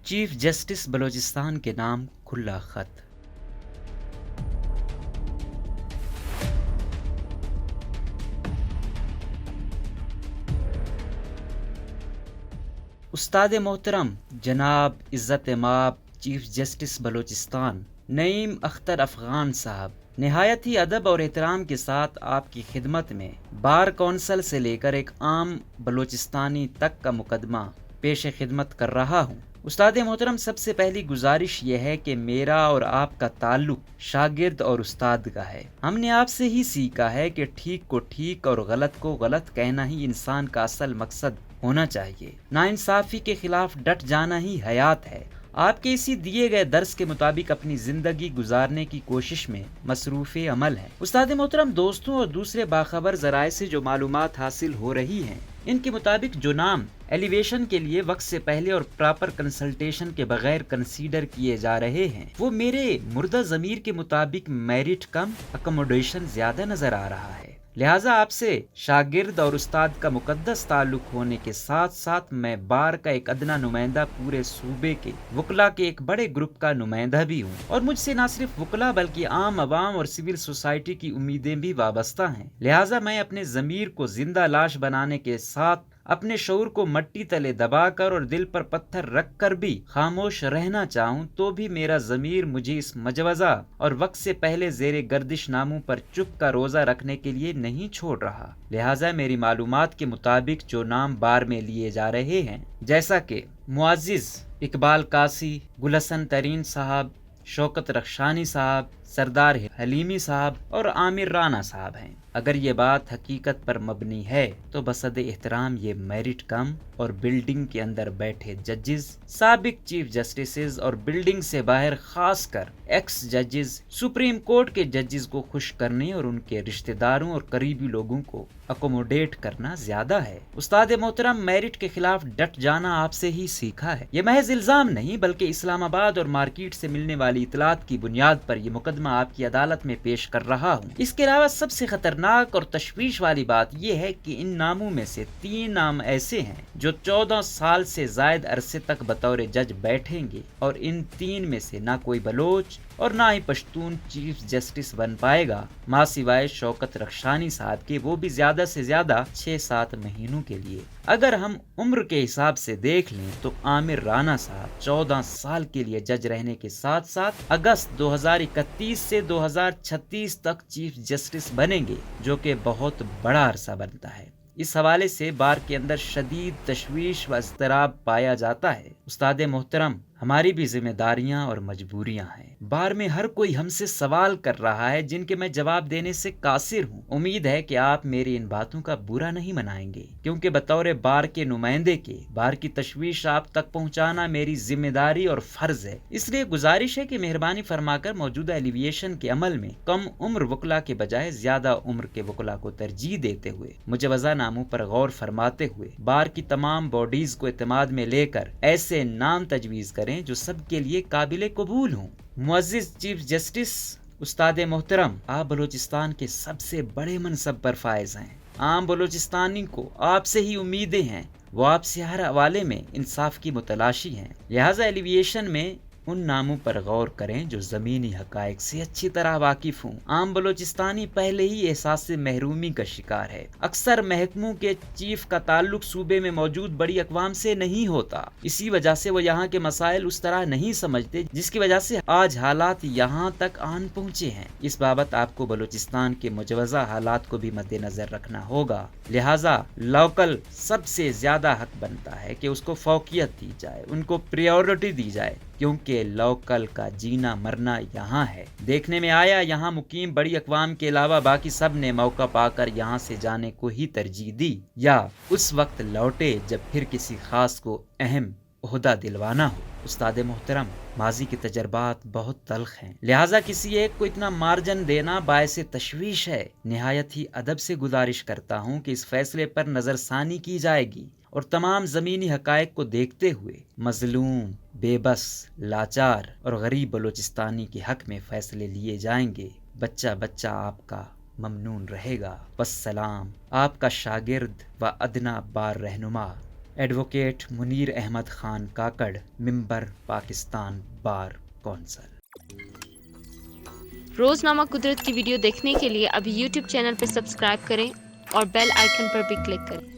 Chief justice Balochistan کے نام کھلا خط۔ استاد محترم جناب عزت مآب چیف جسٹس بلوچستان نعیم اختر افغان صاحب، نہایت ہی ادب اور احترام کے ساتھ آپ کی خدمت میں بار کونسل سے لے کر ایک عام بلوچستانی تک کا مقدمہ پیش خدمت کر رہا ہوں۔ استاد محترم، سب سے پہلی گزارش یہ ہے کہ میرا اور آپ کا تعلق شاگرد اور استاد کا ہے۔ ہم نے آپ سے ہی سیکھا ہے کہ ٹھیک کو ٹھیک اور غلط کو غلط کہنا ہی انسان کا اصل مقصد ہونا چاہیے۔ ناانصافی کے خلاف ڈٹ جانا ہی حیات ہے۔ آپ کے اسی دیے گئے درس کے مطابق اپنی زندگی گزارنے کی کوشش میں مصروف عمل ہے۔ استاد محترم، دوستوں اور دوسرے باخبر ذرائع سے جو معلومات حاصل ہو رہی ہیں، ان کے مطابق جو نام ایلیویشن کے لیے وقت سے پہلے اور پراپر کنسلٹیشن کے بغیر کنسیڈر کیے جا رہے ہیں، وہ میرے مردہ ضمیر کے مطابق میرٹ کم اکوموڈیشن زیادہ نظر آ رہا ہے۔ لہٰذا آپ سے شاگرد اور استاد کا مقدس تعلق ہونے کے ساتھ ساتھ میں بار کا ایک ادنا نمائندہ پورے صوبے کے وکلاء کے ایک بڑے گروپ کا نمائندہ بھی ہوں، اور مجھ سے نہ صرف وکلاء بلکہ عام عوام اور سول سوسائٹی کی امیدیں بھی وابستہ ہیں۔ لہٰذا میں اپنے ضمیر کو زندہ لاش بنانے کے ساتھ اپنے شعور کو مٹی تلے دبا کر اور دل پر پتھر رکھ کر بھی خاموش رہنا چاہوں تو بھی میرا ضمیر مجھے اس مجوزہ اور وقت سے پہلے زیر گردش ناموں پر چپ کا روزہ رکھنے کے لیے نہیں چھوڑ رہا۔ لہٰذا میری معلومات کے مطابق جو نام بار میں لیے جا رہے ہیں، جیسا کہ معزز اقبال قاسی، گلحسن ترین صاحب، شوکت رخشانی صاحب، سردار حلیمی صاحب اور عامر رانا صاحب ہیں، اگر یہ بات حقیقت پر مبنی ہے تو بصد احترام یہ میرٹ کم اور بلڈنگ کے اندر بیٹھے ججز، سابق چیف جسٹسز اور بلڈنگ سے باہر خاص کر ایکس ججز، سپریم کورٹ کے ججز کو خوش کرنے اور ان کے رشتہ داروں اور قریبی لوگوں کو اکوموڈیٹ کرنا زیادہ ہے۔ استاد محترم، میرٹ کے خلاف ڈٹ جانا آپ سے ہی سیکھا ہے۔ یہ محض الزام نہیں بلکہ اسلام آباد اور مارکیٹ سے ملنے والی اطلاعات کی بنیاد پر یہ مقدمہ آپ کی عدالت میں پیش کر رہا ہوں۔ اس کے علاوہ سب سے خطرناک اور تشویش والی بات یہ ہے کہ ان ناموں میں سے 3 نام ایسے ہیں جو 14 سال سے زائد عرصے تک بطور جج بیٹھیں گے، اور ان 3 میں سے نہ کوئی بلوچ اور نہ ہی پشتون چیف جسٹس بن پائے گا، ماں سوائے شوکت رخشانی صاحب کے، وہ بھی زیادہ سے زیادہ 6-7 مہینوں کے لیے۔ اگر ہم عمر کے حساب سے دیکھ لیں تو عامر رانا صاحب 14 سال کے لیے جج رہنے کے ساتھ ساتھ اگست 2031 سے 2036 تک چیف جسٹس بنیں گے، جو کہ بہت بڑا عرصہ بنتا ہے۔ اس حوالے سے بار کے اندر شدید تشویش و اضطراب پایا جاتا ہے۔ استاد محترم، ہماری بھی ذمہ داریاں اور مجبوریاں ہیں۔ بار میں ہر کوئی ہم سے سوال کر رہا ہے جن کے میں جواب دینے سے قاصر ہوں۔ امید ہے کہ آپ میری ان باتوں کا برا نہیں منائیں گے، کیونکہ بطور بار کے نمائندے کے بار کی تشویش آپ تک پہنچانا میری ذمہ داری اور فرض ہے۔ اس لیے گزارش ہے کہ مہربانی فرما کر موجودہ ایلیویشن کے عمل میں کم عمر وکلاء کے بجائے زیادہ عمر کے وکلاء کو ترجیح دیتے ہوئے مجوزہ ناموں پر غور فرماتے ہوئے بار کی تمام باڈیز کو اعتماد میں لے کر ایسے نام تجویز کریں جو سب کے لیے قابل قبول ہوں۔ معزز چیف جسٹس، استاد محترم، آپ بلوچستان کے سب سے بڑے منصب پر فائز ہیں۔ عام بلوچستانی کو آپ سے ہی امیدیں ہیں، وہ آپ سے ہر حوالے میں انصاف کی متلاشی ہیں۔ لہٰذا ایلیویشن میں ان ناموں پر غور کریں جو زمینی حقائق سے اچھی طرح واقف ہوں۔ عام بلوچستانی پہلے ہی احساس محرومی کا شکار ہے۔ اکثر محکموں کے چیف کا تعلق صوبے میں موجود بڑی اقوام سے نہیں ہوتا، اسی وجہ سے وہ یہاں کے مسائل اس طرح نہیں سمجھتے، جس کی وجہ سے آج حالات یہاں تک آن پہنچے ہیں۔ اس بابت آپ کو بلوچستان کے مجوزہ حالات کو بھی مد نظر رکھنا ہوگا۔ لہٰذا لوکل سب سے زیادہ حق بنتا ہے کہ اس کو فوقیت دی جائے، ان کو پریورٹی دی جائے، کیونکہ لوکل کا جینا مرنا یہاں ہے۔ دیکھنے میں آیا یہاں مقیم بڑی اقوام کے علاوہ باقی سب نے موقع پا کر یہاں سے جانے کو ہی ترجیح دی، یا اس وقت لوٹے جب پھر کسی خاص کو اہم عہدہ دلوانا ہو۔ استاد محترم، ماضی کے تجربات بہت تلخ ہیں، لہٰذا کسی ایک کو اتنا مارجن دینا باعث تشویش ہے۔ نہایت ہی ادب سے گزارش کرتا ہوں کہ اس فیصلے پر نظر ثانی کی جائے گی اور تمام زمینی حقائق کو دیکھتے ہوئے مظلوم، بے بس، لاچار اور غریب بلوچستانی کے حق میں فیصلے لیے جائیں گے۔ بچہ بچہ آپ کا ممنون رہے گا۔ والسلام، آپ کا شاگرد و ادنا بار رہنما ایڈوکیٹ منیر احمد خان کاکڑ، ممبر پاکستان بار کونسل۔ روزنامہ قدرت کی ویڈیو دیکھنے کے لیے ابھی یوٹیوب چینل پر سبسکرائب کریں اور بیل آئیکن پر بھی کلک کریں۔